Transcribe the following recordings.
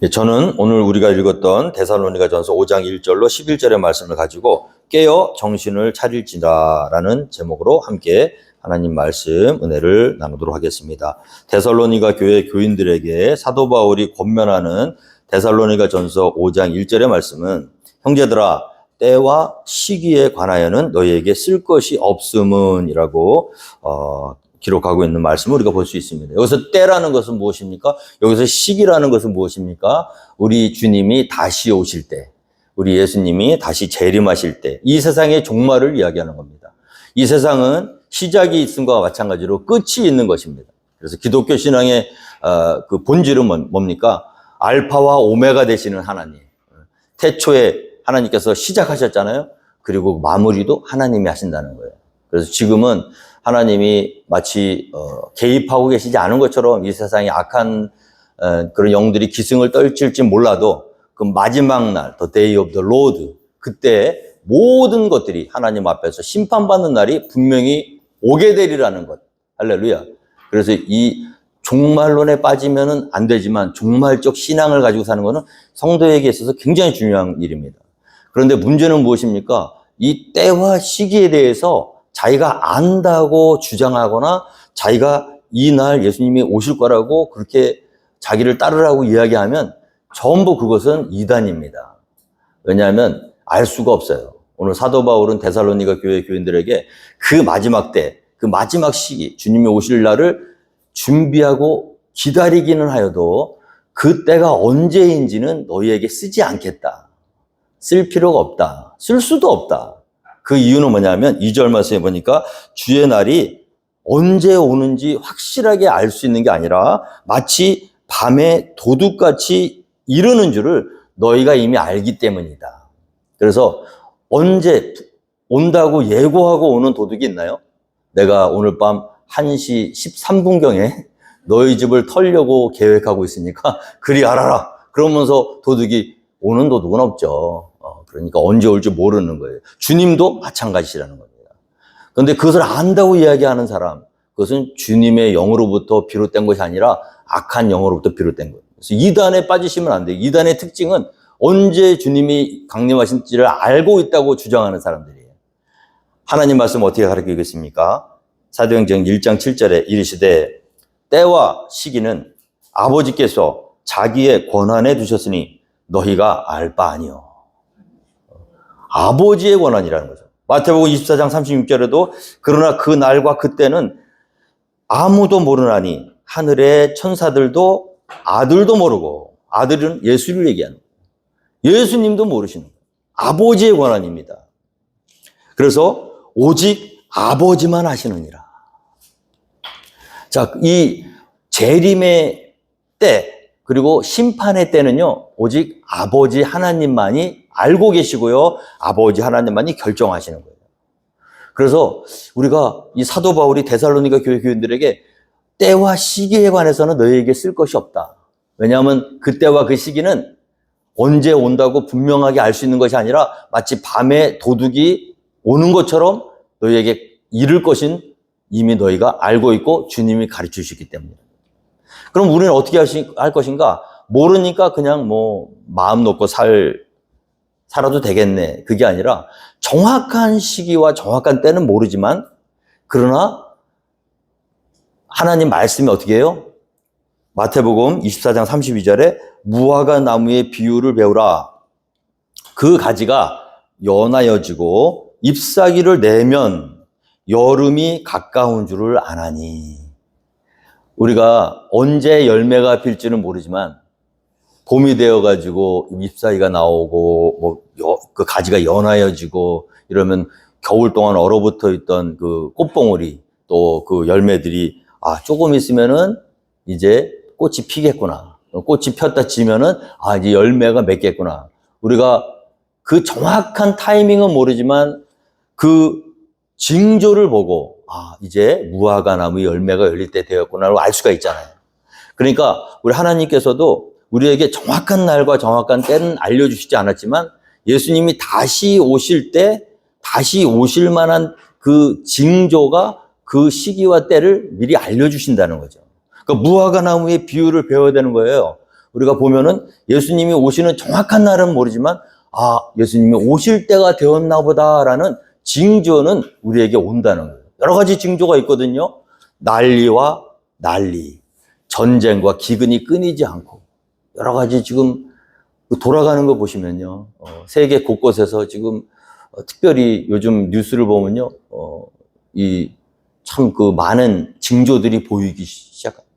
예, 저는 오늘 우리가 읽었던 데살로니가전서 5장 1절로 11절의 말씀을 가지고 깨어 정신을 차릴지라라는 제목으로 함께 하나님 말씀 은혜를 나누도록 하겠습니다. 데살로니가 교회 교인들에게 사도 바울이 권면하는 데살로니가전서 5장 1절의 말씀은 형제들아 때와 시기에 관하여는 너희에게 쓸 것이 없음은이라고 기록하고 있는 말씀을 우리가 볼 수 있습니다. 여기서 때라는 것은 무엇입니까? 여기서 시기라는 것은 무엇입니까? 우리 주님이 다시 오실 때, 우리 예수님이 다시 재림하실 때, 이 세상의 종말을 이야기하는 겁니다. 이 세상은 시작이 있음과 마찬가지로 끝이 있는 것입니다. 그래서 기독교 신앙의 그 본질은 뭡니까? 알파와 오메가 되시는 하나님. 태초에 하나님께서 시작하셨잖아요. 그리고 마무리도 하나님이 하신다는 거예요. 그래서 지금은 하나님이 마치 개입하고 계시지 않은 것처럼 이 세상에 악한 그런 영들이 기승을 떨칠지 몰라도 그 마지막 날, the day of the Lord, 그때 모든 것들이 하나님 앞에서 심판받는 날이 분명히 오게 되리라는 것. 할렐루야. 그래서 이 종말론에 빠지면은 안 되지만 종말적 신앙을 가지고 사는 것은 성도에게 있어서 굉장히 중요한 일입니다. 그런데 문제는 무엇입니까? 이 때와 시기에 대해서 자기가 안다고 주장하거나 자기가 이 날 예수님이 오실 거라고 그렇게 자기를 따르라고 이야기하면 전부 그것은 이단입니다. 왜냐하면 알 수가 없어요. 오늘 사도 바울은 데살로니가 교회 교인들에게 그 마지막 때, 그 마지막 시기, 주님이 오실 날을 준비하고 기다리기는 하여도 그 때가 언제인지는 너희에게 쓰지 않겠다. 쓸 필요가 없다. 쓸 수도 없다. 그 이유는 뭐냐면 2절 말씀에 보니까 주의 날이 언제 오는지 확실하게 알 수 있는 게 아니라 마치 밤에 도둑같이 이르는 줄을 너희가 이미 알기 때문이다. 그래서 언제 온다고 예고하고 오는 도둑이 있나요? 내가 오늘 밤 1시 13분경에 너희 집을 털려고 계획하고 있으니까 그리 알아라. 그러면서 도둑이 오는 도둑은 없죠. 그러니까 언제 올지 모르는 거예요. 주님도 마찬가지라는 겁니다. 그런데 그것을 안다고 이야기하는 사람, 그것은 주님의 영으로부터 비롯된 것이 아니라 악한 영으로부터 비롯된 거예요. 그래서 이단에 빠지시면 안 돼요. 이단의 특징은 언제 주님이 강림하신지를 알고 있다고 주장하는 사람들이에요. 하나님 말씀 어떻게 가르치겠습니까? 사도행전 1장 7절에 이르시되 때와 시기는 아버지께서 자기의 권한에 두셨으니 너희가 알 바 아니요. 아버지의 권한이라는 거죠. 마태복음 24장 36절에도 그러나 그 날과 그때는 아무도 모르나니 하늘의 천사들도 아들도 모르고, 아들은 예수를 얘기하는 거예요. 예수님도 모르시는 거예요. 아버지의 권한입니다. 그래서 오직 아버지만 아시느니라. 자, 이 재림의 때 그리고 심판의 때는요, 오직 아버지 하나님만이 알고 계시고요, 아버지 하나님만이 결정하시는 거예요. 그래서 우리가 이 사도 바울이 데살로니가 교회 교인들에게 때와 시기에 관해서는 너희에게 쓸 것이 없다. 왜냐하면 그 때와 그 시기는 언제 온다고 분명하게 알 수 있는 것이 아니라 마치 밤에 도둑이 오는 것처럼 너희에게 이를 것인 이미 너희가 알고 있고 주님이 가르쳐 주시기 때문에. 그럼 우리는 어떻게 할 것인가? 모르니까 그냥 마음 놓고 살아도 되겠네. 그게 아니라 정확한 시기와 정확한 때는 모르지만 그러나 하나님 말씀이 어떻게 해요? 마태복음 24장 32절에 무화과 나무의 비유를 배우라. 그 가지가 연하여지고 잎사귀를 내면 여름이 가까운 줄을 아나니. 우리가 언제 열매가 필지는 모르지만 봄이 되어가지고 잎사귀가 나오고 그 가지가 연하여지고 이러면 겨울 동안 얼어붙어 있던 그 꽃봉오리 또 그 열매들이 조금 있으면은 이제 꽃이 피겠구나. 꽃이 폈다 지면은 이제 열매가 맺겠구나. 우리가 그 정확한 타이밍은 모르지만 그 징조를 보고 이제 무화과 나무 열매가 열릴 때 되었구나라고 알 수가 있잖아요. 그러니까 우리 하나님께서도 우리에게 정확한 날과 정확한 때는 알려주시지 않았지만 예수님이 다시 오실 때 다시 오실 만한 그 징조가 그 시기와 때를 미리 알려주신다는 거죠. 그러니까 무화과 나무의 비유를 배워야 되는 거예요. 우리가 보면은 예수님이 오시는 정확한 날은 모르지만 아, 예수님이 오실 때가 되었나 보다라는 징조는 우리에게 온다는 거예요. 여러 가지 징조가 있거든요. 난리와 난리, 전쟁과 기근이 끊이지 않고 여러 가지 지금 돌아가는 거 보시면요. 세계 곳곳에서 지금 특별히 요즘 뉴스를 보면요. 이 참 그 많은 징조들이 보이기 시작합니다.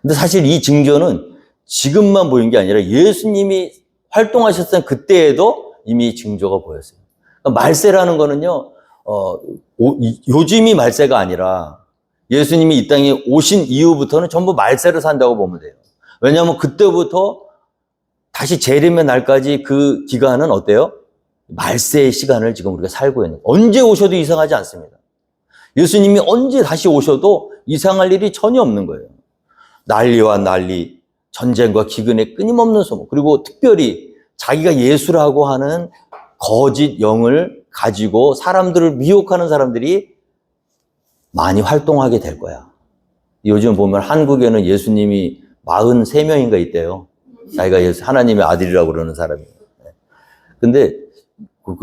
근데 사실 이 징조는 지금만 보인 게 아니라 예수님이 활동하셨던 그때에도 이미 징조가 보였어요. 그러니까 말세라는 거는요, 요즘이 말세가 아니라 예수님이 이 땅에 오신 이후부터는 전부 말세를 산다고 보면 돼요. 왜냐하면 그때부터 다시 재림의 날까지 그 기간은 어때요? 말세의 시간을 지금 우리가 살고 있는 거예요. 언제 오셔도 이상하지 않습니다. 예수님이 언제 다시 오셔도 이상할 일이 전혀 없는 거예요. 난리와 난리, 전쟁과 기근의 끊임없는 소문, 그리고 특별히 자기가 예수라고 하는 거짓 영을 가지고 사람들을 미혹하는 사람들이 많이 활동하게 될 거야. 요즘 보면 한국에는 예수님이 43명인가 있대요. 자기가 하나님의 아들이라고 그러는 사람이. 근데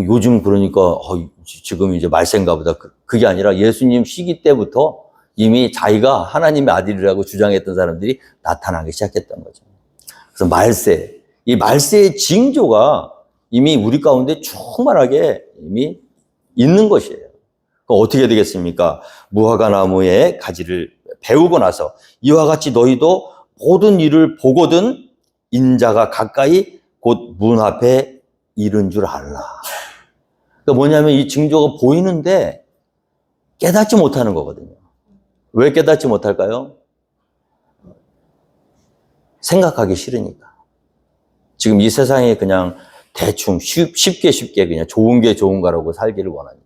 요즘 그러니까 지금 이제 말세인가 보다. 그게 아니라 예수님 시기 때부터 이미 자기가 하나님의 아들이라고 주장했던 사람들이 나타나기 시작했던 거죠. 그래서 말세, 이 말세의 징조가 이미 우리 가운데 충만하게 이미 있는 것이에요. 어떻게 되겠습니까? 무화과 나무의 가지를 베우고 나서 이와 같이 너희도 모든 일을 보거든 인자가 가까이 곧 문 앞에 이른 줄 알라. 그러니까 뭐냐면 이 징조가 보이는데 깨닫지 못하는 거거든요. 왜 깨닫지 못할까요? 생각하기 싫으니까. 지금 이 세상에 그냥 대충 쉽게 그냥 좋은 게 좋은가라고 살기를 원하니까.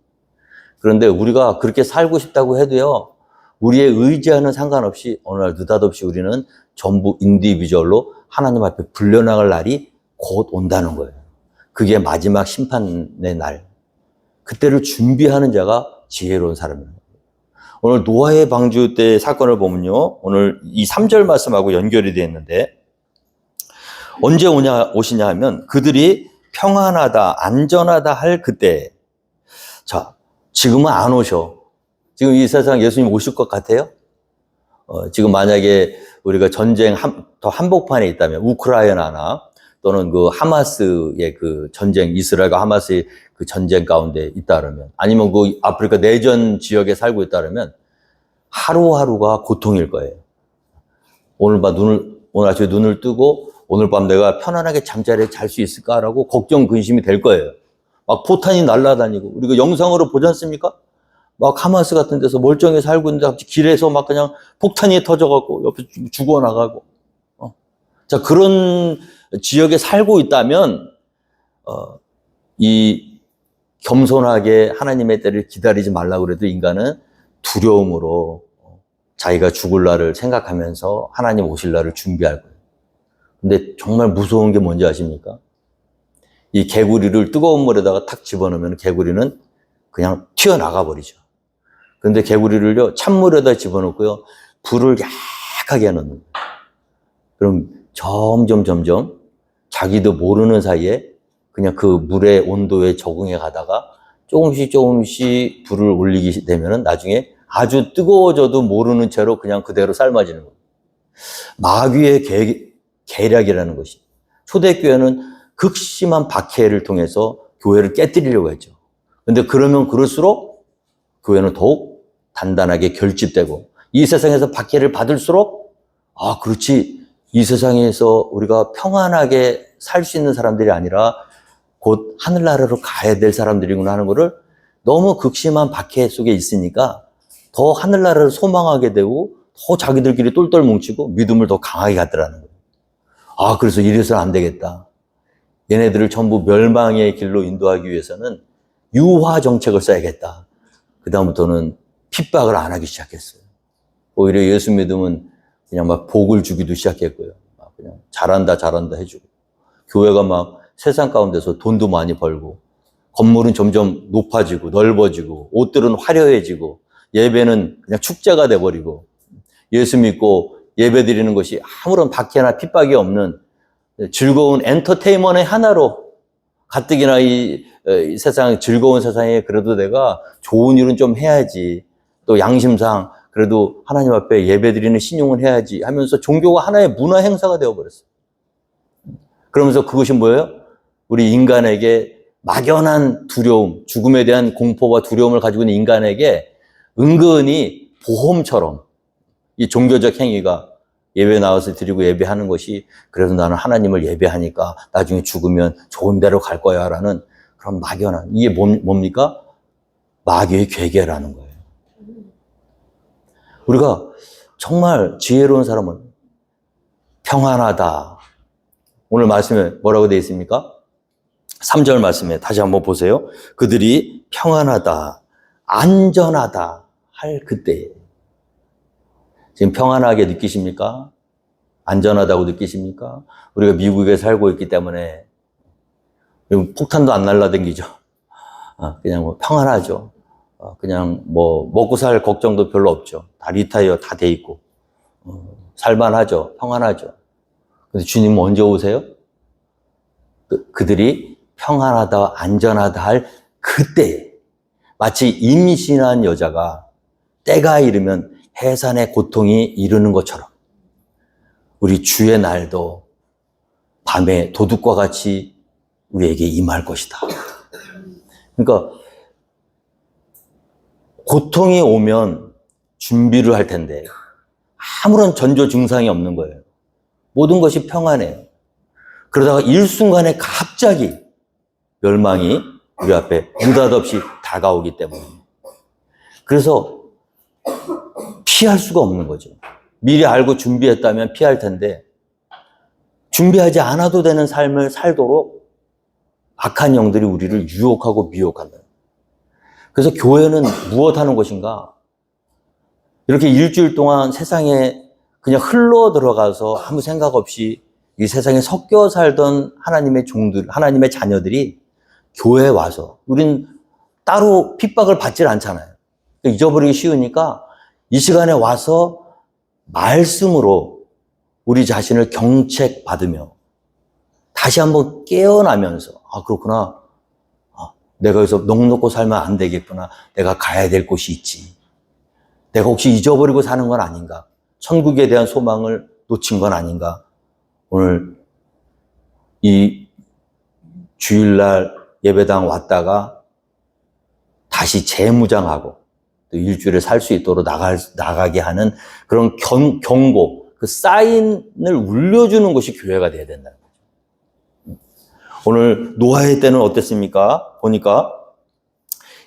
그런데 우리가 그렇게 살고 싶다고 해도요, 우리의 의지와는 상관없이 어느 날 느닷없이 우리는 전부 인디비주얼로 하나님 앞에 불려나갈 날이 곧 온다는 거예요. 그게 마지막 심판의 날. 그때를 준비하는 자가 지혜로운 사람입니다. 오늘 노아의 방주 때 사건을 보면요, 오늘 이 3절 말씀하고 연결이 되어 있는데 언제 오시냐 하면 그들이 평안하다, 안전하다 할 그때. 자, 지금은 안 오셔. 지금 이 세상 예수님 오실 것 같아요? 지금 만약에 우리가 전쟁 더 한복판에 있다면 우크라이나나 또는 그 하마스의 그 전쟁, 이스라엘과 하마스의 그 전쟁 가운데 있다 그러면, 아니면 그 아프리카 내전 지역에 살고 있다 그러면 하루하루가 고통일 거예요. 오늘 아침에 눈을 뜨고 오늘 밤 내가 편안하게 잠자리에 잘 수 있을까라고 걱정, 근심이 될 거예요. 막 포탄이 날아다니고, 우리가 영상으로 보지 않습니까? 막 하마스 같은 데서 멀쩡히 살고 있는데 갑자기 길에서 막 그냥 폭탄이 터져갖고 옆에 죽어나가고. 자, 그런 지역에 살고 있다면, 이 겸손하게 하나님의 때를 기다리지 말라고 그래도 인간은 두려움으로 자기가 죽을 날을 생각하면서 하나님 오실 날을 준비할 거예요. 근데 정말 무서운 게 뭔지 아십니까? 이 개구리를 뜨거운 물에다가 탁 집어넣으면 개구리는 그냥 튀어나가 버리죠. 근데 개구리를요, 찬물에다 집어넣고요, 불을 약하게 해놓는 거예요. 그럼 점점 자기도 모르는 사이에 그냥 그 물의 온도에 적응해 가다가 조금씩 불을 올리게 되면은 나중에 아주 뜨거워져도 모르는 채로 그냥 그대로 삶아지는 거예요. 마귀의 계략이라는 것이. 초대교회는 극심한 박해를 통해서 교회를 깨뜨리려고 했죠. 근데 그러면 그럴수록 교회는 더욱 단단하게 결집되고, 이 세상에서 박해를 받을수록 그렇지, 이 세상에서 우리가 평안하게 살 수 있는 사람들이 아니라 곧 하늘나라로 가야 될 사람들이구나 하는 거를 너무 극심한 박해 속에 있으니까 더 하늘나라를 소망하게 되고 더 자기들끼리 똘똘 뭉치고 믿음을 더 강하게 갖더라는 거예요. 그래서 이래서는 안 되겠다. 얘네들을 전부 멸망의 길로 인도하기 위해서는 유화 정책을 써야겠다. 그 다음부터는 핍박을 안 하기 시작했어요. 오히려 예수 믿으면 그냥 막 복을 주기도 시작했고요. 그냥 잘한다 해주고, 교회가 막 세상 가운데서 돈도 많이 벌고, 건물은 점점 높아지고 넓어지고, 옷들은 화려해지고, 예배는 그냥 축제가 돼버리고, 예수 믿고 예배 드리는 것이 아무런 박해나 핍박이 없는 즐거운 엔터테인먼트의 하나로 가뜩이나 이 세상, 즐거운 세상에 그래도 내가 좋은 일은 좀 해야지. 또 양심상 그래도 하나님 앞에 예배드리는 신용을 해야지 하면서 종교가 하나의 문화 행사가 되어버렸어요. 그러면서 그것이 뭐예요? 우리 인간에게 막연한 두려움, 죽음에 대한 공포와 두려움을 가지고 있는 인간에게 은근히 보험처럼 이 종교적 행위가 예배 나와서 드리고 예배하는 것이 그래도 나는 하나님을 예배하니까 나중에 죽으면 좋은 데로 갈 거야 라는 그런 막연한, 이게 뭡니까? 마귀의 괴계라는 거예요. 우리가 정말 지혜로운 사람은 평안하다. 오늘 말씀에 뭐라고 되어 있습니까? 3절 말씀에 다시 한번 보세요. 그들이 평안하다, 안전하다 할 그때에. 지금 평안하게 느끼십니까? 안전하다고 느끼십니까? 우리가 미국에 살고 있기 때문에 폭탄도 안 날라다니죠. 그냥 뭐 평안하죠. 그냥 뭐 먹고 살 걱정도 별로 없죠. 다 리타이어 다 돼 있고 살만하죠. 평안하죠. 근데 주님은 언제 오세요? 그들이 평안하다, 안전하다 할 그때, 마치 임신한 여자가 때가 이르면 해산의 고통이 이르는 것처럼 우리 주의 날도 밤에 도둑과 같이 우리에게 임할 것이다. 그러니까 고통이 오면 준비를 할 텐데 아무런 전조 증상이 없는 거예요. 모든 것이 평안해요. 그러다가 일순간에 갑자기 멸망이 우리 앞에 느닷없이 다가오기 때문에. 그래서 피할 수가 없는 거죠. 미리 알고 준비했다면 피할 텐데 준비하지 않아도 되는 삶을 살도록 악한 영들이 우리를 유혹하고 미혹한다. 그래서 교회는 무엇하는 것인가? 이렇게 일주일 동안 세상에 그냥 흘러 들어가서 아무 생각 없이 이 세상에 섞여 살던 하나님의 종들, 하나님의 자녀들이 교회에 와서, 우린 따로 핍박을 받질 않잖아요. 잊어버리기 쉬우니까 이 시간에 와서 말씀으로 우리 자신을 경책받으며 다시 한번 깨어나면서, 그렇구나. 내가 여기서 넋 놓고 살면 안 되겠구나. 내가 가야 될 곳이 있지. 내가 혹시 잊어버리고 사는 건 아닌가? 천국에 대한 소망을 놓친 건 아닌가? 오늘 이 주일날 예배당 왔다가 다시 재무장하고 또 일주일에 살 수 있도록 나가게 하는 그런 경고, 그 사인을 울려주는 것이 교회가 돼야 된다는 거죠. 오늘 노아의 때는 어땠습니까? 보니까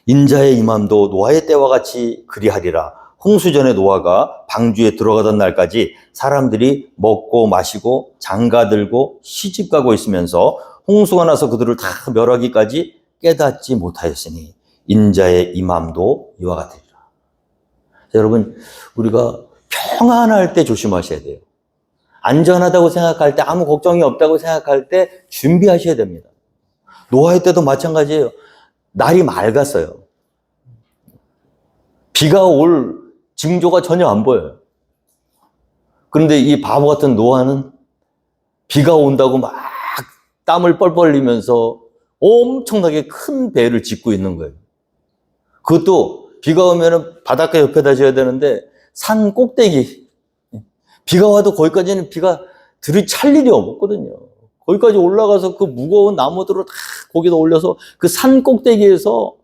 인자의 임함도 노아의 때와 같이 그리하리라. 홍수전에 노아가 방주에 들어가던 날까지 사람들이 먹고 마시고 장가들고 시집가고 있으면서 홍수가 나서 그들을 다 멸하기까지 깨닫지 못하였으니 인자의 임함도 이와 같으리라. 여러분, 우리가 평안할 때 조심하셔야 돼요. 안전하다고 생각할 때, 아무 걱정이 없다고 생각할 때 준비하셔야 됩니다. 노아의 때도 마찬가지예요. 날이 맑았어요. 비가 올 징조가 전혀 안 보여요. 그런데 이 바보 같은 노아는 비가 온다고 막 땀을 뻘뻘 흘리면서 엄청나게 큰 배를 짓고 있는 거예요. 그것도 비가 오면은 바닷가 옆에다 지어야 되는데 산 꼭대기, 비가 와도 거기까지는 비가 들이찰 일이 없거든요. 거기까지 올라가서 그 무거운 나무들을 다 거기다 올려서 그 산 꼭대기에서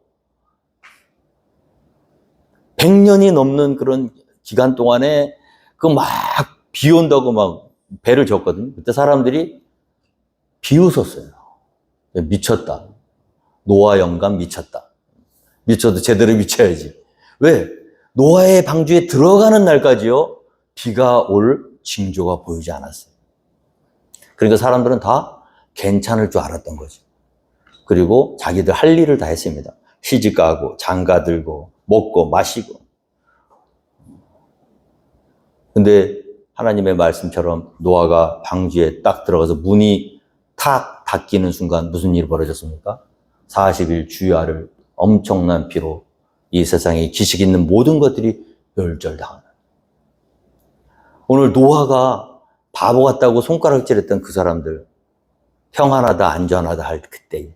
100년이 넘는 그런 기간 동안에 그 막 비 온다고 막 배를 졌거든요. 그때 사람들이 비웃었어요. 미쳤다. 노아 영감 미쳤다. 미쳐도 제대로 미쳐야지. 왜? 노아의 방주에 들어가는 날까지요, 비가 올 징조가 보이지 않았어요. 그러니까 사람들은 다 괜찮을 줄 알았던 거죠. 그리고 자기들 할 일을 다 했습니다. 시집가고 장가들고 먹고 마시고. 근데 하나님의 말씀처럼 노아가 방주에 딱 들어가서 문이 탁 닫히는 순간 무슨 일이 벌어졌습니까? 40일 주야를 엄청난 비로 이 세상에 지식 있는 모든 것들이 멸절당하는. 오늘 노아가 바보 같다고 손가락질했던 그 사람들, 평안하다, 안전하다 할 그때.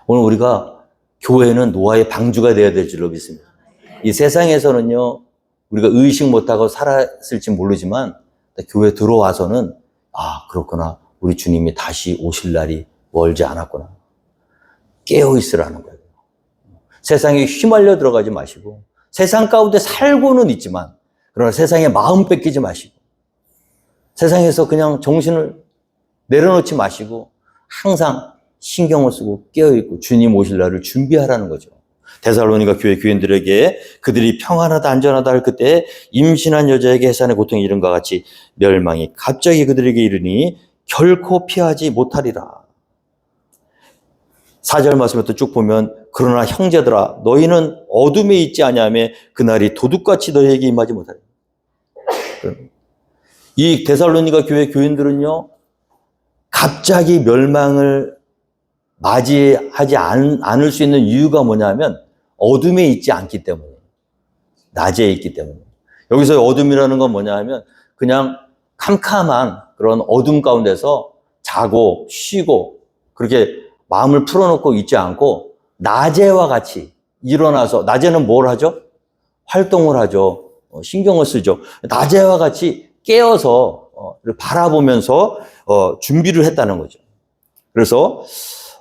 오늘 우리가 교회는 노아의 방주가 되어야 될 줄로 믿습니다. 이 세상에서는요, 우리가 의식 못하고 살았을지 모르지만, 교회 들어와서는, 아, 그렇구나. 우리 주님이 다시 오실 날이 멀지 않았구나. 깨어있으라는 거예요. 세상에 휘말려 들어가지 마시고, 세상 가운데 살고는 있지만, 그러나 세상에 마음 뺏기지 마시고, 세상에서 그냥 정신을 내려놓지 마시고, 항상 신경을 쓰고 깨어있고 주님 오실 날을 준비하라는 거죠. 데살로니가 교회 교인들에게 그들이 평안하다 안전하다 할 그때 임신한 여자에게 해산의 고통이 이른과 같이 멸망이 갑자기 그들에게 이르니 결코 피하지 못하리라. 4절 말씀부터 쭉 보면 그러나 형제들아 너희는 어둠에 있지 아니하며 그날이 도둑같이 너희에게 임하지 못하리라. 이 데살로니가 교회 교인들은요 갑자기 멸망을 맞이하지 않을 수 있는 이유가 뭐냐면 어둠에 있지 않기 때문에, 낮에 있기 때문에. 여기서 어둠이라는 건 뭐냐 하면 그냥 캄캄한 그런 어둠 가운데서 자고 쉬고 그렇게 마음을 풀어놓고 있지 않고 낮에와 같이 일어나서, 낮에는 뭘 하죠? 활동을 하죠. 신경을 쓰죠. 낮에와 같이 깨어서 바라보면서 준비를 했다는 거죠. 그래서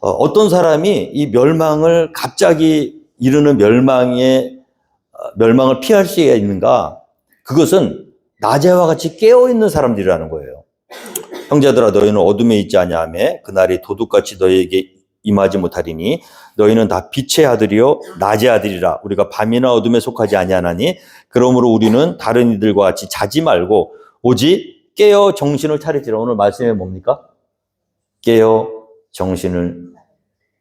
어떤 사람이 이 멸망을 갑자기 이르는 멸망을 피할 수 있는가? 그것은 낮에와 같이 깨어있는 사람들이라는 거예요. 형제들아 너희는 어둠에 있지 아니하며 그날이 도둑같이 너희에게 임하지 못하리니 너희는 다 빛의 아들이요 낮의 아들이라. 우리가 밤이나 어둠에 속하지 아니하나니 그러므로 우리는 다른 이들과 같이 자지 말고 오직 깨어 정신을 차리지라. 오늘 말씀이 뭡니까? 깨어 정신을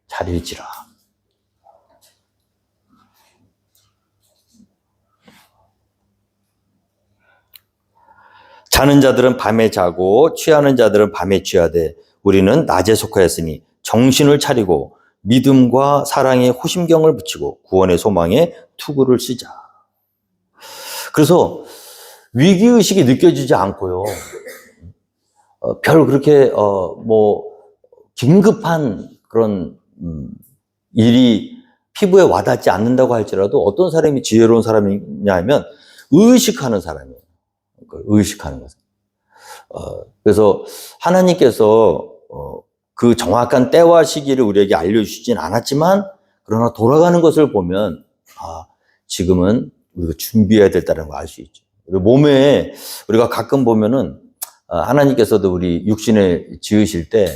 차릴지라. 자는 자들은 밤에 자고 취하는 자들은 밤에 취하되 우리는 낮에 속하였으니 정신을 차리고 믿음과 사랑에 호심경을 붙이고 구원의 소망에 투구를 쓰자. 그래서 위기의식이 느껴지지 않고요. 별 그렇게 긴급한 그런 일이 피부에 와닿지 않는다고 할지라도 어떤 사람이 지혜로운 사람이냐 하면 의식하는 사람이에요. 의식하는 것은. 그래서 하나님께서 그 정확한 때와 시기를 우리에게 알려주시진 않았지만 그러나 돌아가는 것을 보면 지금은 우리가 준비해야 된다는 걸 알 수 있죠. 그리고 몸에 우리가 가끔 보면은 하나님께서도 우리 육신을 지으실 때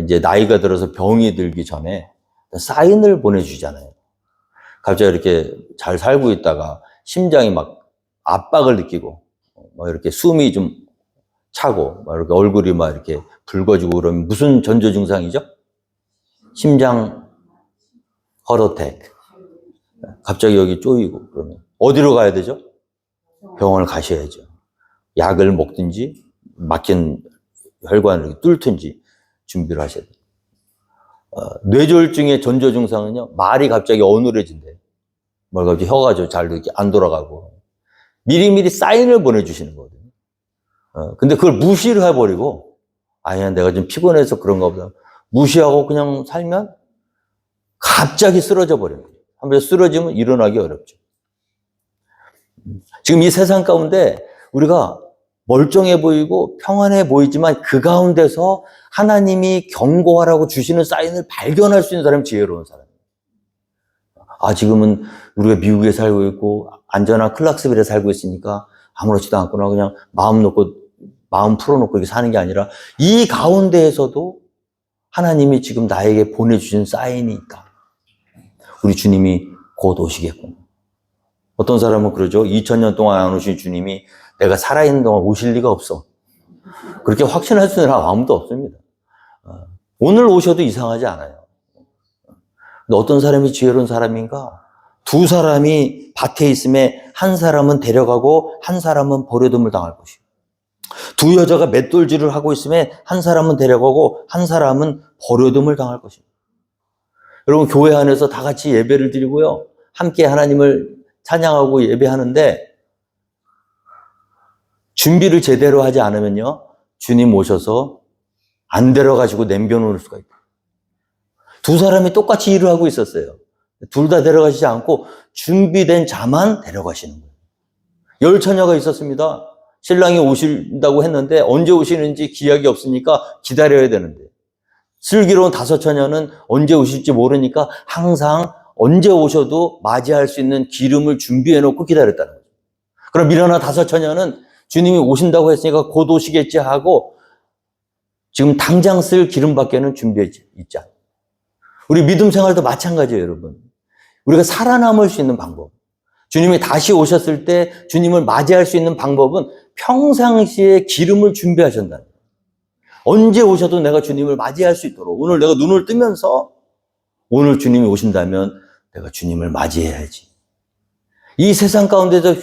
이제 나이가 들어서 병이 들기 전에 사인을 보내주잖아요. 갑자기 이렇게 잘 살고 있다가 심장이 막 압박을 느끼고 막 이렇게 숨이 좀 차고 막 이렇게 얼굴이 막 이렇게 붉어지고 그러면 무슨 전조 증상이죠? 심장 허러택. 갑자기 여기 쪼이고 그러면 어디로 가야 되죠? 병원을 가셔야죠. 약을 먹든지 막힌 혈관을 뚫든지 준비를 하셔야 돼요. 뇌졸중의 전조 증상은요, 말이 갑자기 어눌해진대요. 말 갑자기 혀가 잘 이렇게 안 돌아가고. 미리미리 사인을 보내주시는 거거든요. 근데 그걸 무시를 해버리고, 아니야, 내가 좀 피곤해서 그런가 보다. 무시하고 그냥 살면 갑자기 쓰러져 버려요. 한번 쓰러지면 일어나기 어렵죠. 지금 이 세상 가운데 우리가 멀쩡해 보이고 평안해 보이지만 그 가운데서 하나님이 경고하라고 주시는 사인을 발견할 수 있는 사람이 지혜로운 사람이에요. 지금은 우리가 미국에 살고 있고 안전한 클락스빌에 살고 있으니까 아무렇지도 않구나. 그냥 마음 풀어놓고 이렇게 사는 게 아니라 이 가운데에서도 하나님이 지금 나에게 보내주신 사인이 있다. 우리 주님이 곧 오시겠구나. 어떤 사람은 그러죠. 2000년 동안 안 오신 주님이 내가 살아있는 동안 오실 리가 없어. 그렇게 확신할 수 있는 사람 아무도 없습니다. 오늘 오셔도 이상하지 않아요. 근데 어떤 사람이 지혜로운 사람인가? 두 사람이 밭에 있음에 한 사람은 데려가고 한 사람은 버려둠을 당할 것이고, 두 여자가 맷돌질을 하고 있음에 한 사람은 데려가고 한 사람은 버려둠을 당할 것입니다. 여러분, 교회 안에서 다 같이 예배를 드리고요. 함께 하나님을 찬양하고 예배하는데 준비를 제대로 하지 않으면요. 주님 오셔서 안 데려가지고 남겨놓을 수가 있다. 두 사람이 똑같이 일을 하고 있었어요. 둘 다 데려가시지 않고 준비된 자만 데려가시는 거예요. 10처녀가 있었습니다. 신랑이 오신다고 했는데 언제 오시는지 기약이 없으니까 기다려야 되는데, 슬기로운 5처녀는 언제 오실지 모르니까 항상 언제 오셔도 맞이할 수 있는 기름을 준비해 놓고 기다렸다는 거죠. 그럼 미련한 5처녀는 주님이 오신다고 했으니까 곧 오시겠지 하고 지금 당장 쓸 기름밖에는 준비해 있지 않아요. 우리 믿음 생활도 마찬가지예요, 여러분. 우리가 살아남을 수 있는 방법, 주님이 다시 오셨을 때 주님을 맞이할 수 있는 방법은 평상시에 기름을 준비하신다는 거예요. 언제 오셔도 내가 주님을 맞이할 수 있도록, 오늘 내가 눈을 뜨면서 오늘 주님이 오신다면 내가 주님을 맞이해야지. 이 세상 가운데서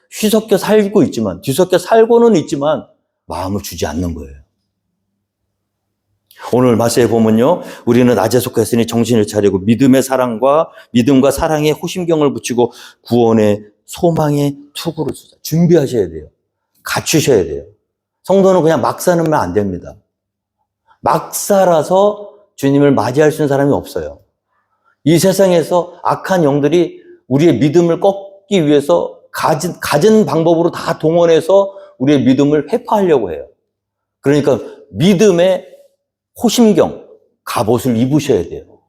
휘섞여 살고 있지만, 뒤섞여 살고는 있지만 마음을 주지 않는 거예요. 오늘 말씀에 보면요, 우리는 낮에 속했으니 정신을 차리고 믿음과 사랑에 호심경을 붙이고 구원의 소망의 투구를 쓰자. 준비하셔야 돼요. 갖추셔야 돼요. 성도는 그냥 막 사는 말 안 됩니다. 막 살아서 주님을 맞이할 수 있는 사람이 없어요. 이 세상에서 악한 영들이 우리의 믿음을 꺾기 위해서 가진 방법으로 다 동원해서 우리의 믿음을 회파하려고 해요. 그러니까 믿음의 호심경, 갑옷을 입으셔야 돼요.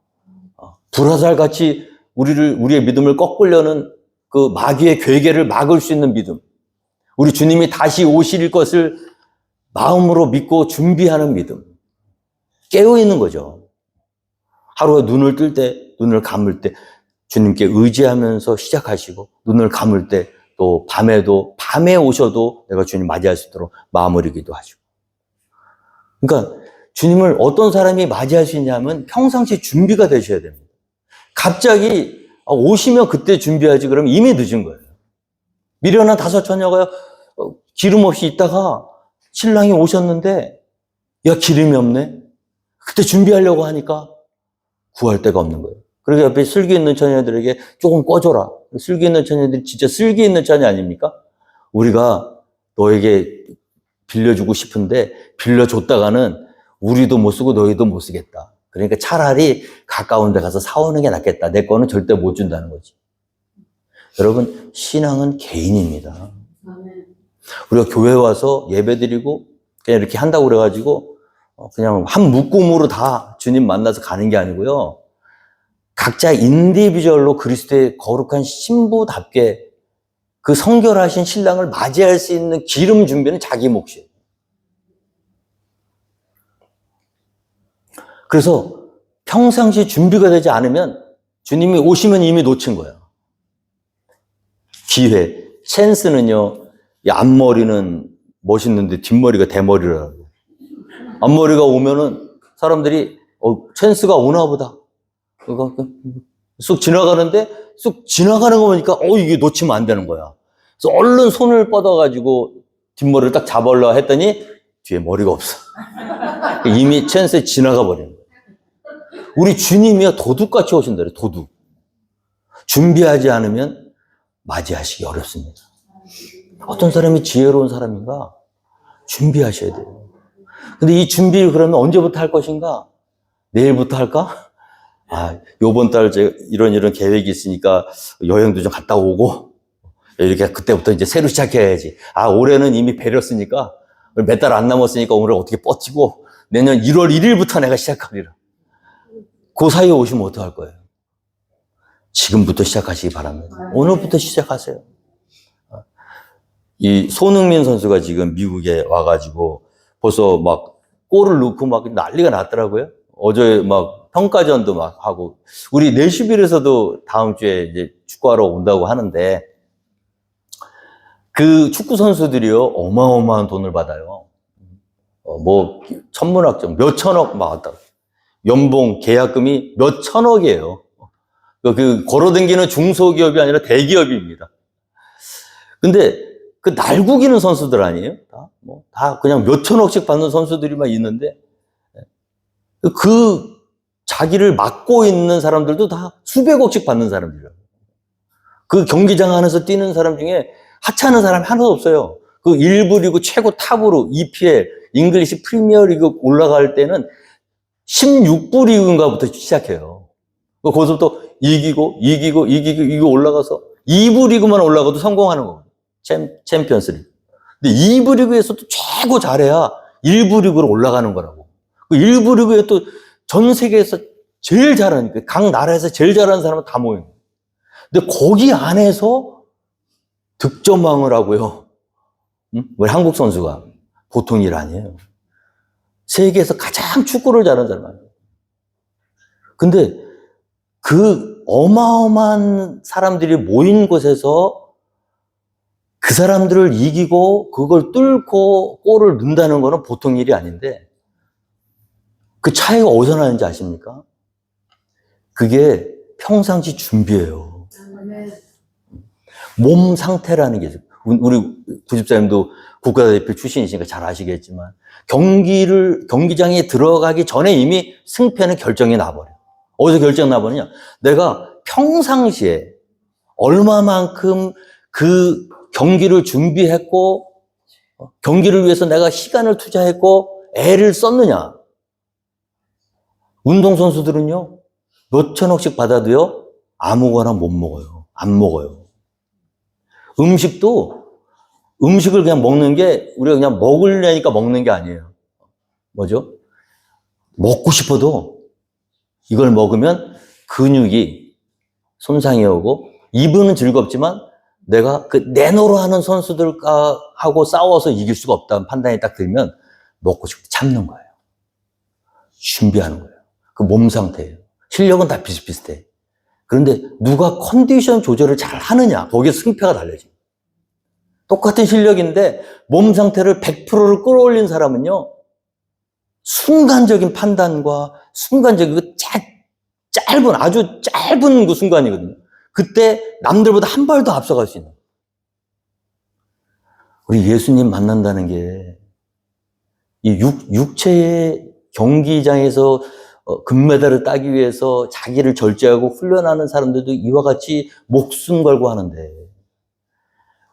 불화살같이 우리의 믿음을 꺾으려는 그 마귀의 괴계를 막을 수 있는 믿음. 우리 주님이 다시 오실 것을 마음으로 믿고 준비하는 믿음. 깨어있는 거죠. 하루에 눈을 뜰 때, 눈을 감을 때 주님께 의지하면서 시작하시고, 눈을 감을 때 또 밤에 오셔도 내가 주님 맞이할 수 있도록 마무리기도 하시고. 그러니까 주님을 어떤 사람이 맞이할 수 있냐면 평상시 준비가 되셔야 됩니다. 갑자기 오시면 그때 준비하지 그러면 이미 늦은 거예요. 미련한 5처녀가 기름 없이 있다가 신랑이 오셨는데 야, 기름이 없네. 그때 준비하려고 하니까 구할 데가 없는 거예요. 그리고 옆에 슬기 있는 처녀들에게 조금 꺼줘라. 슬기 있는 처녀들이 진짜 슬기 있는 처녀 아닙니까? 우리가 너에게 빌려주고 싶은데 빌려줬다가는 우리도 못 쓰고 너희도 못 쓰겠다. 그러니까 차라리 가까운 데 가서 사오는 게 낫겠다. 내 거는 절대 못 준다는 거지. 여러분, 신앙은 개인입니다. 우리가 교회 와서 예배 드리고 그냥 이렇게 한다고 그래가지고 그냥 한 묶음으로 다 주님 만나서 가는 게 아니고요. 각자 인디비주얼로 그리스도의 거룩한 신부답게 그 성결하신 신랑을 맞이할 수 있는 기름 준비는 자기 몫이에요. 그래서 평상시 준비가 되지 않으면 주님이 오시면 이미 놓친 거예요. 기회, 찬스는요, 이 앞머리는 멋있는데 뒷머리가 대머리라고. 앞머리가 오면은 사람들이 찬스가 오나 보다. 쑥 지나가는데 쑥 지나가는 거 보니까 이게 놓치면 안 되는 거야. 그래서 얼른 손을 뻗어가지고 뒷머리를 딱 잡으려고 했더니 뒤에 머리가 없어. 이미 찬스에 지나가 버리는 거예요. 우리 주님이요, 도둑같이 오신다 그래요. 도둑. 준비하지 않으면 맞이하시기 어렵습니다. 어떤 사람이 지혜로운 사람인가? 준비하셔야 돼요. 근데 이 준비를 그러면 언제부터 할 것인가? 내일부터 할까? 요번 달 제가 이런 계획이 있으니까 여행도 좀 갔다 오고, 이렇게 그때부터 이제 새로 시작해야지. 올해는 이미 배렸으니까, 몇 달 안 남았으니까 오늘 어떻게 뻗치고, 내년 1월 1일부터 내가 시작하리라. 그 사이에 오시면 어떡할 거예요? 지금부터 시작하시기 바랍니다. 오늘부터 시작하세요. 이 손흥민 선수가 지금 미국에 와가지고 벌써 막 골을 넣고 막 난리가 났더라고요. 어제 막 평가전도 막 하고, 우리 내슈빌에서도 다음 주에 이제 축구하러 온다고 하는데, 그 축구 선수들이요, 어마어마한 돈을 받아요. 뭐 천문학적 몇 천억 막 왔다. 연봉 계약금이 몇 천억이에요. 그 걸어다니는 중소기업이 아니라 대기업입니다. 근데 그 날구기는 선수들 아니에요? 다 그냥 몇 천억씩 받는 선수들이만 있는데, 그 자기를 맡고 있는 사람들도 다 수백억씩 받는 사람들이에요. 그 경기장 안에서 뛰는 사람 중에 하찮은 사람이 하나도 없어요. 그 1부 리그 최고 탑으로 EPL, 잉글리시 프리미어 리그 올라갈 때는 16부 리그인가부터 시작해요. 거기서부터 이기고 올라가서 2부 리그만 올라가도 성공하는 거거든요. 챔피언스 리그. 근데 2부 리그에서도 최고 잘해야 1부 리그로 올라가는 거라고. 그 1부 리그에 또 전 세계에서 제일 잘하는, 각 나라에서 제일 잘하는 사람은 다 모여요. 근데 거기 안에서 득점왕을 하고요. 우리 한국 선수가 보통 일 아니에요. 세계에서 가장 축구를 잘하는 사람이에요. 근데 그 어마어마한 사람들이 모인 곳에서 그 사람들을 이기고 그걸 뚫고 골을 넣는다는 거는 보통 일이 아닌데, 그 차이가 어디서 나는지 아십니까? 그게 평상시 준비예요. 몸 상태라는 게 있어요. 우리 구집사님도 국가대표 출신이시니까 잘 아시겠지만, 경기장에 들어가기 전에 이미 승패는 결정이 나버려요. 어디서 결정 나버리냐? 내가 평상시에 얼마만큼 그 경기를 준비했고, 경기를 위해서 내가 시간을 투자했고, 애를 썼느냐? 운동선수들은요, 몇천억씩 받아도요, 아무거나 못 먹어요. 안 먹어요. 음식을 그냥 먹는 게, 우리가 그냥 먹으려니까 먹는 게 아니에요. 뭐죠? 먹고 싶어도 이걸 먹으면 근육이 손상이 오고, 입은 즐겁지만 내가 그 내노로 하는 선수들하고 싸워서 이길 수가 없다는 판단이 딱 들면 먹고 싶고 참는 거예요. 준비하는 거예요. 그 몸 상태예요. 실력은 다 비슷비슷해. 그런데 누가 컨디션 조절을 잘 하느냐, 거기에 승패가 달라져요. 똑같은 실력인데 몸 상태를 100%를 끌어올린 사람은요, 순간적인 판단과 순간적인 아주 짧은 그 순간이거든요. 그때 남들보다 한 발 더 앞서갈 수 있는. 우리 예수님 만난다는 게, 이 육체의 경기장에서 금메달을 따기 위해서 자기를 절제하고 훈련하는 사람들도 이와 같이 목숨 걸고 하는데,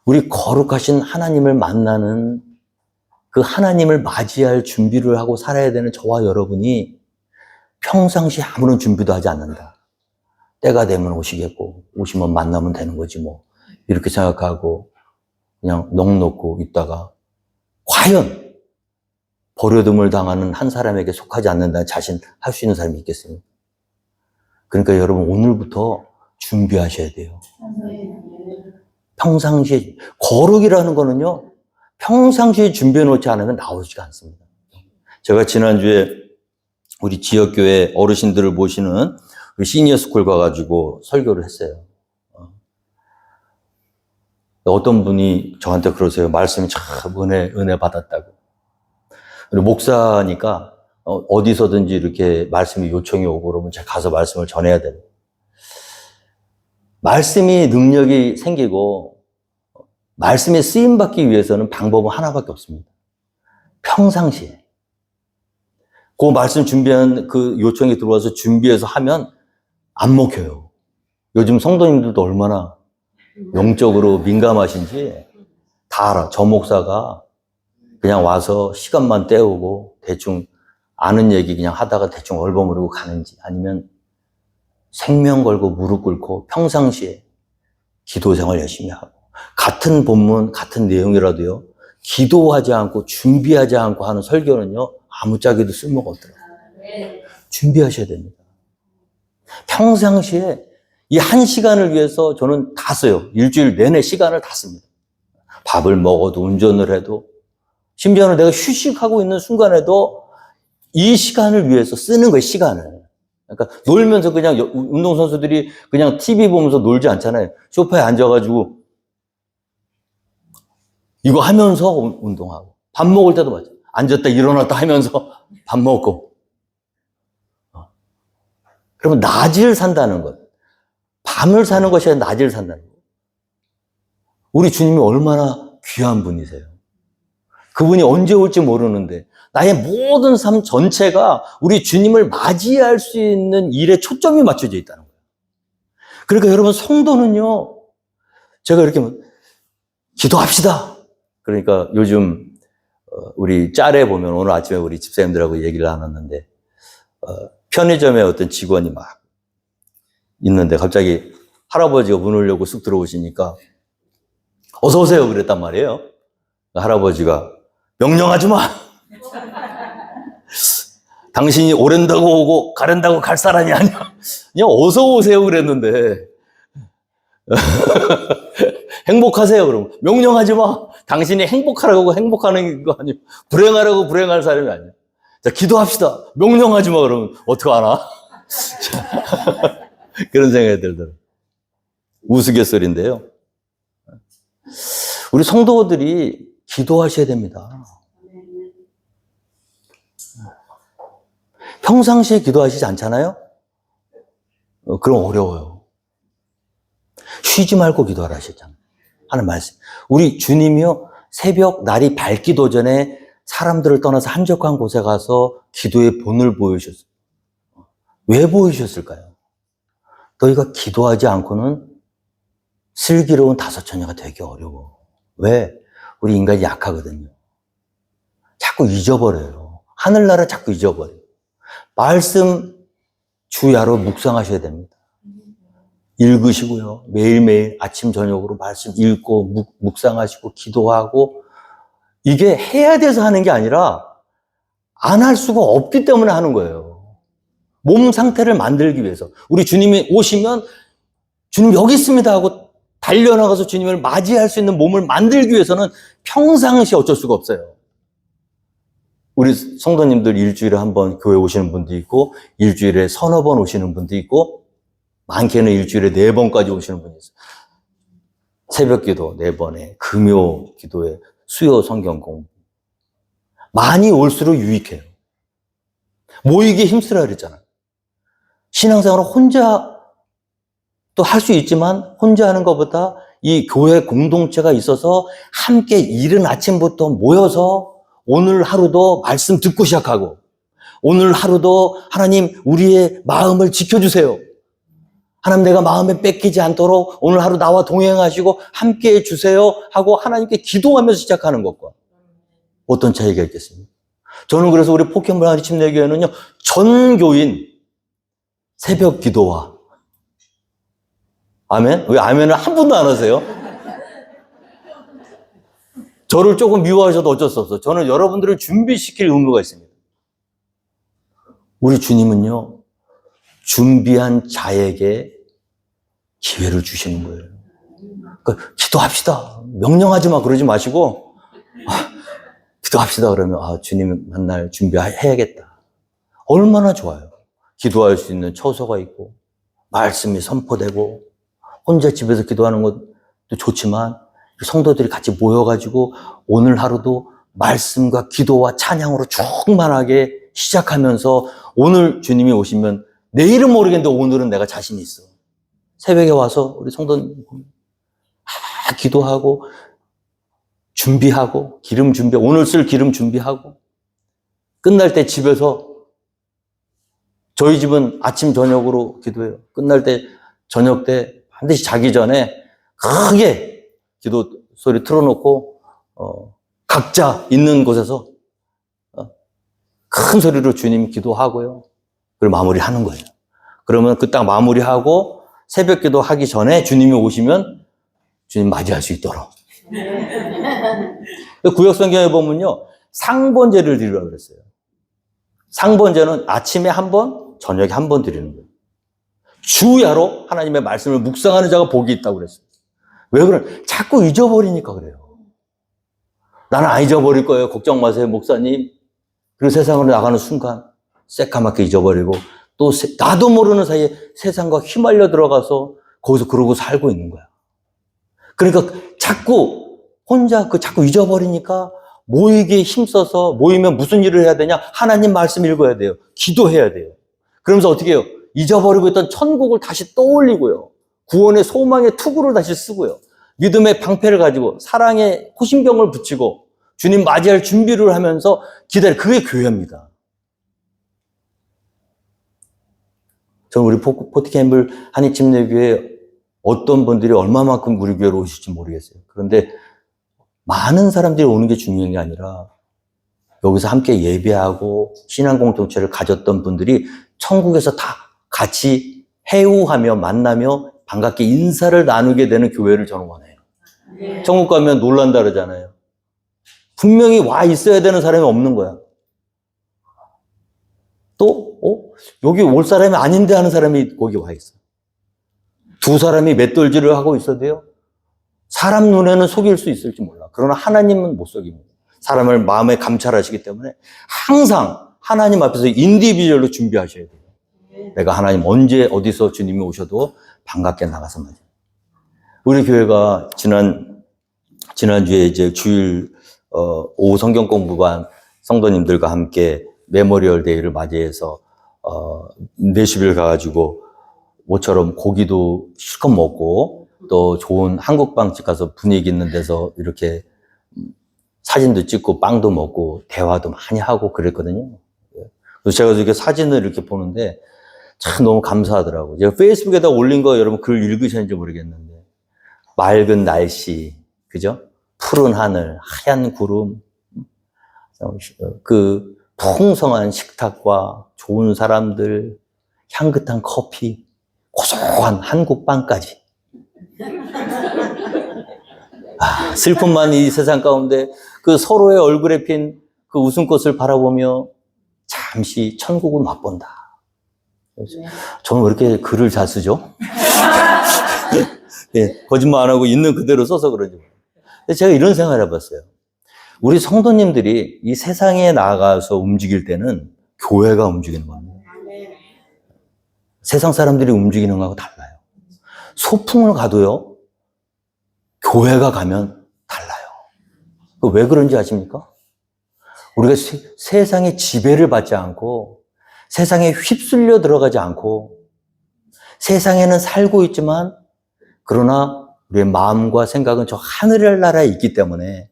우리 거룩하신 하나님을 만나는 그 하나님을 맞이할 준비를 하고 살아야 되는 저와 여러분이 평상시 아무런 준비도 하지 않는다. 때가 되면 오시겠고, 오시면 만나면 되는 거지 뭐, 이렇게 생각하고 그냥 넋놓고 있다가 과연 버려둠을 당하는 한 사람에게 속하지 않는다는 자신 할 수 있는 사람이 있겠습니까? 그러니까 여러분, 오늘부터 준비하셔야 돼요. 평상시에, 거룩이라는 거는요, 평상시에 준비해 놓지 않으면 나오지가 않습니다. 제가 지난주에 우리 지역교회 어르신들을 모시는 우리 시니어 스쿨 가가지고 설교를 했어요. 어떤 분이 저한테 그러세요. 말씀이 참 은혜 받았다고. 그리고 목사니까 어디서든지 이렇게 말씀이 요청이 오고 그러면 제가 가서 말씀을 전해야 돼요. 말씀이 능력이 생기고 말씀에 쓰임받기 위해서는 방법은 하나밖에 없습니다. 평상시에. 그 말씀 준비한 그 요청이 들어와서 준비해서 하면 안 먹혀요. 요즘 성도님들도 얼마나 영적으로 민감하신지 다 알아. 저 목사가 그냥 와서 시간만 때우고 대충 아는 얘기 그냥 하다가 대충 얼버무리고 가는지, 아니면 생명 걸고 무릎 꿇고 평상시에 기도 생활 열심히 하고, 같은 본문 같은 내용이라도요, 기도하지 않고 준비하지 않고 하는 설교는요, 아무짝에도 쓸모가 없더라고요. 준비하셔야 됩니다. 평상시에 이 한 시간을 위해서 저는 다 써요. 일주일 내내 시간을 다 씁니다. 밥을 먹어도 운전을 해도, 심지어는 내가 휴식하고 있는 순간에도 이 시간을 위해서 쓰는 거예요, 시간을. 그러니까 놀면서 그냥 운동선수들이 그냥 TV 보면서 놀지 않잖아요. 소파에 앉아가지고 이거 하면서 운동하고, 밥 먹을 때도 맞아요. 앉았다 일어났다 하면서 밥 먹고. 그러면 낮을 산다는 것, 밤을 사는 것이 아니라 낮을 산다는 것. 우리 주님이 얼마나 귀한 분이세요. 그분이 언제 올지 모르는데 나의 모든 삶 전체가 우리 주님을 맞이할 수 있는 일에 초점이 맞춰져 있다는 거예요. 그러니까 여러분, 성도는요, 제가 이렇게 기도합시다. 그러니까 요즘 우리 짤에 보면 오늘 아침에 우리 집사님들하고 얘기를 나눴는데 편의점에 어떤 직원이 막 있는데 갑자기 할아버지가 문을 열고 쑥 들어오시니까 어서 오세요 그랬단 말이에요. 할아버지가 명령하지 마. 당신이 오랜다고 오고 가랜다고 갈 사람이 아니야. 그냥 어서 오세요 그랬는데 행복하세요 그럼 명령하지 마. 당신이 행복하라고 행복하는 거 아니고 불행하라고 불행할 사람이 아니야. 자 기도합시다. 명령하지 마 그러면 어떡하나. 그런 생각이 들더라고요. 우스갯소리인데요. 우리 성도들이 기도하셔야 됩니다. 평상시에 기도하시지 않잖아요? 그럼 어려워요. 쉬지 말고 기도하라 하셨잖아요. 하는 말씀. 우리 주님이요, 새벽 날이 밝기도 전에 사람들을 떠나서 한적한 곳에 가서 기도의 본을 보여주셨어요. 왜 보여주셨을까요? 너희가 기도하지 않고는 슬기로운 다섯 처녀가 되기 어려워. 왜? 우리 인간이 약하거든요. 자꾸 잊어버려요. 하늘나라 자꾸 잊어버려요. 말씀 주야로 묵상하셔야 됩니다. 읽으시고요. 매일매일 아침 저녁으로 말씀 읽고 묵상하시고 기도하고 이게 해야 돼서 하는 게 아니라 안 할 수가 없기 때문에 하는 거예요. 몸 상태를 만들기 위해서. 우리 주님이 오시면 주님 여기 있습니다 하고 달려나가서 주님을 맞이할 수 있는 몸을 만들기 위해서는 평상시 어쩔 수가 없어요. 우리 성도님들 일주일에 한 번 교회 오시는 분도 있고 일주일에 서너 번 오시는 분도 있고 많게는 일주일에 4번까지 오시는 분이 있어요. 새벽 기도 4번에 금요 기도에 수요 성경 공부. 많이 올수록 유익해요. 모이기 힘쓰라 그랬잖아요. 신앙생활은 혼자 또 할 수 있지만 혼자 하는 것보다 이 교회 공동체가 있어서 함께 이른 아침부터 모여서 오늘 하루도 말씀 듣고 시작하고 오늘 하루도 하나님 우리의 마음을 지켜주세요. 하나님 내가 마음에 뺏기지 않도록 오늘 하루 나와 동행하시고 함께 해주세요 하고 하나님께 기도하면서 시작하는 것과 어떤 차이가 있겠습니까? 저는 그래서 우리 포켓몬 아침내교회는요 전교인 새벽 기도와 아멘? 왜 아멘을 한 분도 안 하세요? 저를 조금 미워하셔도 어쩔 수 없어요. 저는 여러분들을 준비시킬 의무가 있습니다. 우리 주님은요, 준비한 자에게 기회를 주시는 거예요. 그러니까 기도합시다. 명령하지 마 그러지 마시고 기도합시다 그러면 주님 만날 준비해야겠다. 얼마나 좋아요. 기도할 수 있는 처소가 있고 말씀이 선포되고 혼자 집에서 기도하는 것도 좋지만 성도들이 같이 모여가지고 오늘 하루도 말씀과 기도와 찬양으로 충만하게 시작하면서 오늘 주님이 오시면 내일은 모르겠는데 오늘은 내가 자신이 있어. 새벽에 와서 우리 성도님 기도하고 준비하고 기름 준비, 오늘 쓸 기름 준비하고 끝날 때 집에서 저희 집은 아침 저녁으로 기도해요. 끝날 때 저녁 때 반드시 자기 전에 크게 기도 소리 틀어놓고 각자 있는 곳에서 큰 소리로 주님 기도하고요. 그리고 마무리하는 거예요. 그러면 그 딱 마무리하고 새벽 기도 하기 전에 주님이 오시면 주님 맞이할 수 있도록. 구약성경에 보면요. 상번제를 드리라고 그랬어요. 상번제는 아침에 한 번, 저녁에 한 번 드리는 거예요. 주야로 하나님의 말씀을 묵상하는 자가 복이 있다고 그랬어요. 왜 그래? 자꾸 잊어버리니까 그래요. 나는 안 잊어버릴 거예요. 걱정 마세요, 목사님. 그리고 세상으로 나가는 순간 새까맣게 잊어버리고 또 나도 모르는 사이에 세상과 휘말려 들어가서 거기서 그러고 살고 있는 거야. 그러니까 자꾸 혼자 자꾸 잊어버리니까 모이기에 힘써서 모이면 무슨 일을 해야 되냐? 하나님 말씀 읽어야 돼요. 기도해야 돼요. 그러면서 어떻게 해요? 잊어버리고 있던 천국을 다시 떠올리고요. 구원의 소망의 투구를 다시 쓰고요. 믿음의 방패를 가지고 사랑의 호신병을 붙이고 주님 맞이할 준비를 하면서 기다려. 그게 교회입니다. 저는 우리 포티캠블 한인침례교회 어떤 분들이 얼마만큼 우리 교회로 오실지 모르겠어요. 그런데 많은 사람들이 오는 게 중요한 게 아니라 여기서 함께 예배하고 신앙 공동체를 가졌던 분들이 천국에서 다 같이 회우하며 만나며 반갑게 인사를 나누게 되는 교회를 저는 원해요. 천국 가면 놀란다 그러잖아요. 분명히 와 있어야 되는 사람이 없는 거야. 또 여기 올 사람이 아닌데 하는 사람이 거기 와 있어. 두 사람이 맷돌질을 하고 있어도요. 사람 눈에는 속일 수 있을지 몰라. 그러나 하나님은 못 속입니다. 사람을 마음에 감찰하시기 때문에 항상 하나님 앞에서 인디비주얼로 준비하셔야 돼요. 내가 하나님 언제 어디서 주님이 오셔도 반갑게 나가서 맞아요. 우리 교회가 지난주에 이제 주일 오후 성경 공부반 성도님들과 함께 메모리얼 데이를 맞이해서 내시빌 가가지고 모처럼 고기도 실컷 먹고 또 좋은 한국 빵집 가서 분위기 있는 데서 이렇게 사진도 찍고 빵도 먹고 대화도 많이 하고 그랬거든요. 그래서 제가 이렇게 사진을 이렇게 보는데 참 너무 감사하더라고요. 제가 페이스북에다 올린 거 여러분 글 읽으셨는지 모르겠는데 맑은 날씨, 그죠? 푸른 하늘, 하얀 구름, 그 풍성한 식탁과 좋은 사람들, 향긋한 커피, 고소한 한국 빵까지. 슬픔만 이 세상 가운데 그 서로의 얼굴에 핀 그 웃음꽃을 바라보며 잠시 천국을 맛본다. 저는 왜 이렇게 글을 잘 쓰죠? 예, 거짓말 안 하고 있는 그대로 써서 그러죠. 제가 이런 생각을 해봤어요. 우리 성도님들이 이 세상에 나가서 움직일 때는 교회가 움직이는 겁니다. 세상 사람들이 움직이는 거하고 달라요. 소풍을 가도요, 교회가 가면 달라요. 왜 그런지 아십니까? 우리가 세상의 지배를 받지 않고 세상에 휩쓸려 들어가지 않고 세상에는 살고 있지만 그러나 우리의 마음과 생각은 저 하늘의 나라에 있기 때문에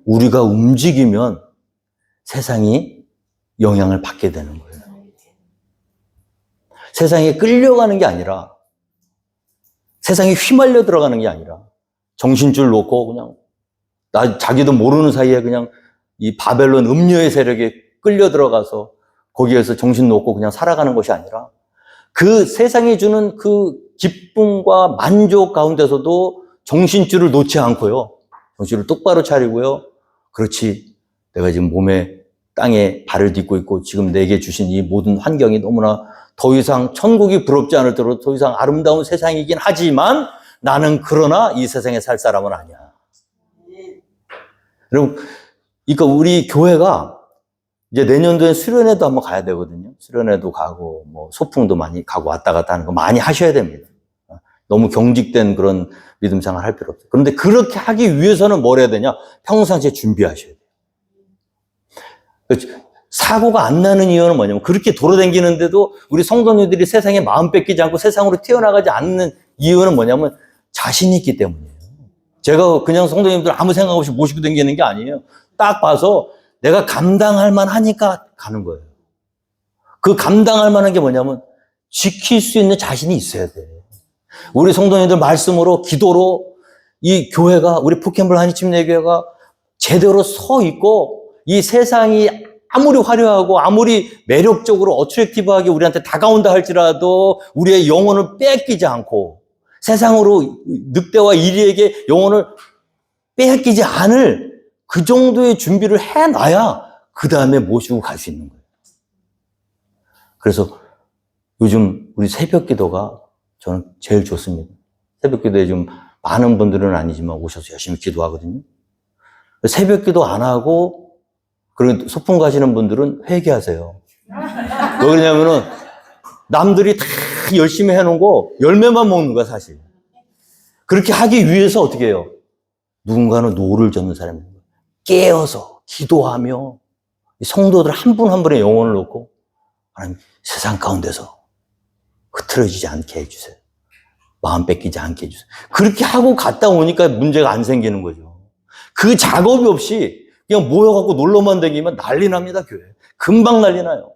우리가 움직이면 세상이 영향을 받게 되는 거예요. 세상에 끌려가는 게 아니라 세상에 휘말려 들어가는 게 아니라 정신줄 놓고 그냥 자기도 모르는 사이에 그냥 이 바벨론 음녀의 세력에 끌려 들어가서 거기에서 정신 놓고 그냥 살아가는 것이 아니라 그 세상이 주는 그 기쁨과 만족 가운데서도 정신줄을 놓지 않고요. 정신을 똑바로 차리고요. 그렇지. 내가 지금 몸에 땅에 발을 딛고 있고 지금 내게 주신 이 모든 환경이 너무나 더 이상 천국이 부럽지 않을 때로 더 이상 아름다운 세상이긴 하지만 나는 그러나 이 세상에 살 사람은 아니야. 여러분, 그러니까 우리 교회가 이제 내년도에 수련회도 한번 가야 되거든요. 수련회도 가고 뭐 소풍도 많이 가고 왔다 갔다 하는 거 많이 하셔야 됩니다. 너무 경직된 그런 믿음 생활 할 필요 없어요. 그런데 그렇게 하기 위해서는 뭘 해야 되냐? 평상시에 준비하셔야 돼요. 사고가 안 나는 이유는 뭐냐면 그렇게 돌아다니는데도 우리 성도님들이 세상에 마음 뺏기지 않고 세상으로 튀어나가지 않는 이유는 뭐냐면 자신이 있기 때문이에요. 제가 그냥 성도님들 아무 생각 없이 모시고 다니는 게 아니에요. 딱 봐서 내가 감당할 만하니까 가는 거예요. 그 감당할 만한 게 뭐냐면 지킬 수 있는 자신이 있어야 돼. 우리 성도님들 말씀으로 기도로 이 교회가 우리 포캠블 한의침례교회가 제대로 서 있고 이 세상이 아무리 화려하고 아무리 매력적으로 어트랙티브하게 우리한테 다가온다 할지라도 우리의 영혼을 뺏기지 않고 세상으로 늑대와 이리에게 영혼을 뺏기지 않을 그 정도의 준비를 해놔야 그 다음에 모시고 갈 수 있는 거예요. 그래서 요즘 우리 새벽 기도가 저는 제일 좋습니다. 새벽 기도에 좀 많은 분들은 아니지만 오셔서 열심히 기도하거든요. 새벽 기도 안 하고 그리고 소풍 가시는 분들은 회개하세요. 왜 그러냐면은 남들이 다 열심히 해놓은 거 열매만 먹는 거야 사실. 그렇게 하기 위해서 어떻게 해요? 누군가는 노를 젓는 사람입니다. 깨어서 기도하며 성도들 한 분 한 분의 영혼을 놓고 하나님 세상 가운데서 흐트러지지 않게 해주세요. 마음 뺏기지 않게 해주세요. 그렇게 하고 갔다 오니까 문제가 안 생기는 거죠. 그 작업이 없이 그냥 모여갖고 놀러만 다니면 난리 납니다, 교회. 금방 난리 나요.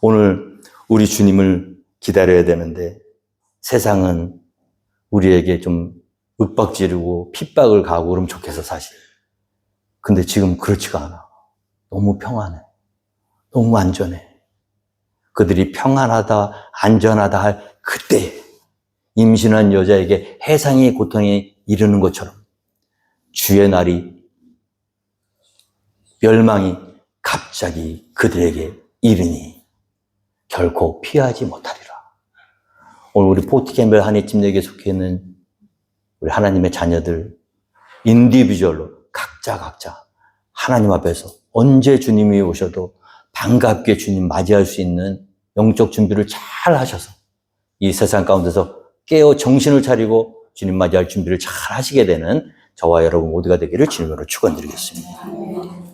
오늘 우리 주님을 기다려야 되는데 세상은 우리에게 좀 윽박 지르고 핍박을 가고 그러면 좋겠어, 사실. 근데 지금 그렇지가 않아. 너무 평안해. 너무 안전해. 그들이 평안하다, 안전하다 할 그때 임신한 여자에게 해상의 고통에 이르는 것처럼 주의 날이, 멸망이 갑자기 그들에게 이르니 결코 피하지 못하리라. 오늘 우리 포티캠벨 한해팀역에 속해 있는 우리 하나님의 자녀들, 인디비주얼로 각자 하나님 앞에서 언제 주님이 오셔도 반갑게 주님 맞이할 수 있는 영적 준비를 잘 하셔서 이 세상 가운데서 깨어 정신을 차리고 주님 맞이할 준비를 잘 하시게 되는 저와 여러분 모두가 되기를 주님으로 축원드리겠습니다.